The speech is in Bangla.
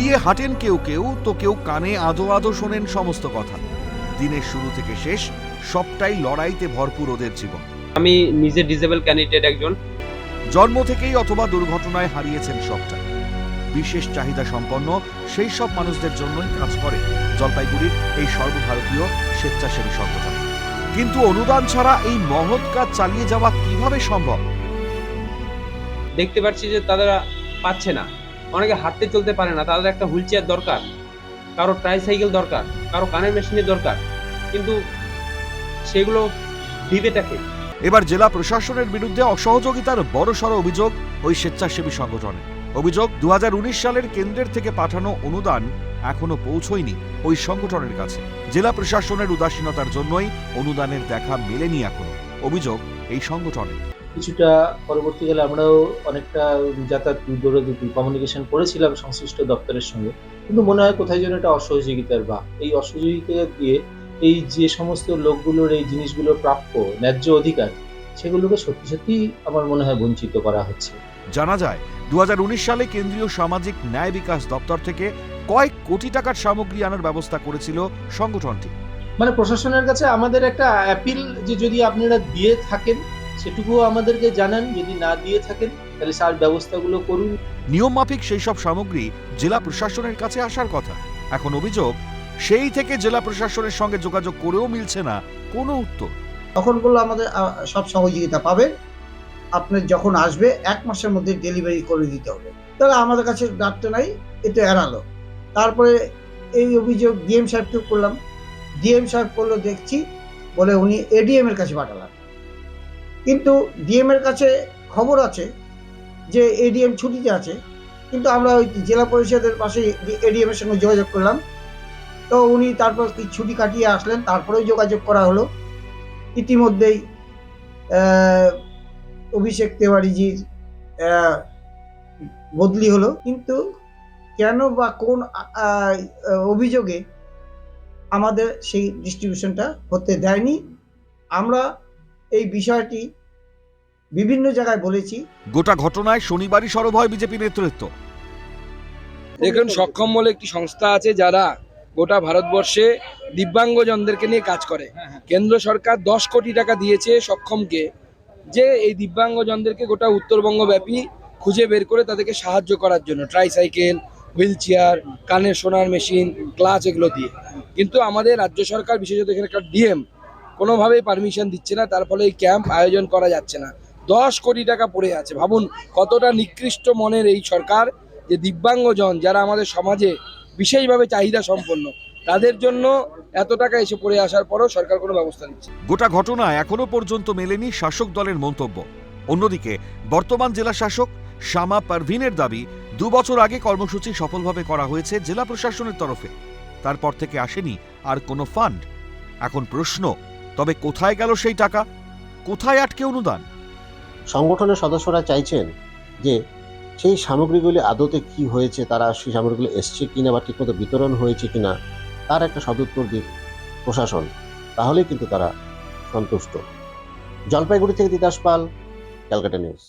দিয়ে হাঁটেন কেউ কেউ, তো কেউ কানে আদো আদো শোনেন সমস্ত কথা। দিনের শুরু থেকে শেষ সবটাই লড়াইতে ভরপুর ওদের জীবন। আমি নিজে ডিসেবল ক্যান্ডিডেট একজন। জন্ম থেকেই অথবা দুর্ঘটনায় হারিয়েছেন সবটা। বিশেষ চাহিদা সম্পন্ন সেই সব মানুষদের জন্যই কাজ করে জলপাইগুড়ির এই সর্বভারতীয় স্বেচ্ছাসেবী সংগঠন। কিন্তু অনুদান ছাড়া এই মহৎ কাজ চালিয়ে যাওয়া কিভাবে সম্ভব? দেখতে পাচ্ছি যে তারা পাচ্ছে না, অনেকে হাঁটতে চলতে পারে না, তাদের একটা হুইল চেয়ার দরকার, কারো ট্রাইসাইকেল দরকার, কারো কানের মেশিনের দরকার, কিন্তু সেগুলো দিবেটাকে। এবার জেলা প্রশাসনের বিরুদ্ধে অসহযোগিতার বড়সড় অভিযোগ ওই স্বেচ্ছাসেবী সংগঠনের। অভিযোগ 2019 সালের কেন্দ্রের থেকে পাঠানো অনুদান এখনো পৌঁছয়নি ওই সংগঠনের কাছে। জেলা প্রশাসনের উদাসীনতার জন্যই অনুদানের দেখা মেলেনি এখনো, অভিযোগ এই সংগঠনের। কিছুটা পরবর্তীকালে আমরাও অনেকটা যাতায়াত দৌড়াদৌড়ি কমিউনিকেশন করেছিলাম সংশ্লিষ্ট দপ্তরের সঙ্গে, কিন্তু মনে হয় কোথায় যেন একটা অসহযোগিতার বা এই অসহযোগিতা দিয়ে এই যে সমস্ত লোকগুলোর এই জিনিসগুলো প্রাপ্য ন্যায্য অধিকার, সেগুলোকে সত্যি সত্যি আমার মনে হয় বঞ্চিত করা হচ্ছে। জানা যায় 2019 সালে কেন্দ্রীয় সামাজিক ন্যায় বিকাশ দপ্তর থেকে কয়েক কোটি টাকার সামগ্রী আনার ব্যবস্থা করেছিল সংগঠনটি। মানে প্রশাসনের কাছে আমাদের একটা অ্যাপিল যে যদি আপনারা দিয়ে থাকেন সেটুকুও আমাদেরকে জানান, যদি না দিয়ে থাকেন তাহলে সার ব্যবস্থাগুলো করুন। নিয়ম মাফিক সেই সব সামগ্রী জেলা প্রশাসনের কাছে আসার কথা। এখন অভিযোগ সেই থেকে জেলা প্রশাসনের সঙ্গে যোগাযোগ করেও মিলছে না কোনো উত্তর। তখন বললো আমাদের সব সহযোগিতা পাবেন, আপনার যখন আসবে 1 মাসের মধ্যে ডেলিভারি করে দিতে হবে। তাহলে আমাদের কাছে ডাকতে নাই, এটা এড়ালো। তারপরে এই অভিযোগ ডিএম সাহেবকে করলাম, ডিএম সাহেব করলো দেখছি, বলে উনি এডিএম এর কাছে পাঠালাম। কিন্তু ডিএম এর কাছে খবর আছে যে এডিএম ছুটিতে আছে, কিন্তু আমরা ওই জেলা পরিষদের পাশে এডিএম এর সঙ্গে যোগাযোগ করলাম, তো উনি তারপর ছুটি কাটিয়ে আসলেন, তারপরেও যোগাযোগ করা হলো। ইতিমধ্যেই অভিষেক তেওয়ারিজির বদলি হলো, কিন্তু কেন বা কোন অভিযোগে আমাদের সেই ডিস্ট্রিবিউশনটা হতে দেয়নি। আমরা এই বিষয়টি বিভিন্ন জায়গায় বলেছি। গোটা ঘটনায় শনিবারই সরব হয় বিজেপি নেতৃত্ব। দেখুন, সক্ষম বলে একটি সংস্থা আছে যারা গোটা ভারতবর্ষে দিব্যাঙ্গজনদেরকে নিয়ে কাজ করে। কেন্দ্র সরকার 10 কোটি টাকা দিয়েছে সক্ষমকে, যে এই দিব্যাঙ্গজনদেরকে গোটা উত্তরবঙ্গ ব্যাপী খুঁজে বের করে তাদেরকে সাহায্য করার জন্য, ট্রাইসাইকেল, হুইল চেয়ার, কানের শোনার মেশিন, ক্লাচ এগুলো দিয়ে। কিন্তু আমাদের রাজ্য সরকার, বিশেষত এখানকার ডিএম কোনোভাবেই পারমিশন দিচ্ছে না, তার ফলে এই ক্যাম্প আয়োজন করা যাচ্ছে না। 10 কোটি টাকা পড়ে আছে। ভাবুন কতটা নিকৃষ্ট মনের এই সরকার, যে দিব্যাঙ্গজন যারা আমাদের সমাজে বিশেষভাবে চাহিদা সম্পন্ন, তাদের জন্য এত টাকা এসে পড়ে আসার পরও সরকার কোনো ব্যবস্থা নিচ্ছে। গোটা ঘটনায় এখনো পর্যন্ত মেলেনি শাসক দলের মন্তব্য। অন্যদিকে বর্তমান জেলা শাসক শামা পারভিনের দাবি 2 বছর আগে কর্মসূচি সফলভাবে করা হয়েছে জেলা প্রশাসনের তরফে, তারপর থেকে আসেনি আর কোনো ফান্ড। এখন প্রশ্ন, তবে কোথায় গেল সেই টাকা? কোথায় আটকে অনুদান? সংগঠনের সদস্যরা চাইছেন যে সেই সামগ্রীগুলি আদতে কি হয়েছে, তারা সেই সামগ্রীগুলো এসছে কিনা বা ঠিকমতো বিতরণ হয়েছে কিনা, তার একটা সদুত্তর দিক প্রশাসন, তাহলেই কিন্তু তারা সন্তুষ্ট। জলপাইগুড়ি থেকে তিতাস পাল, ক্যালকাটা নিউজ।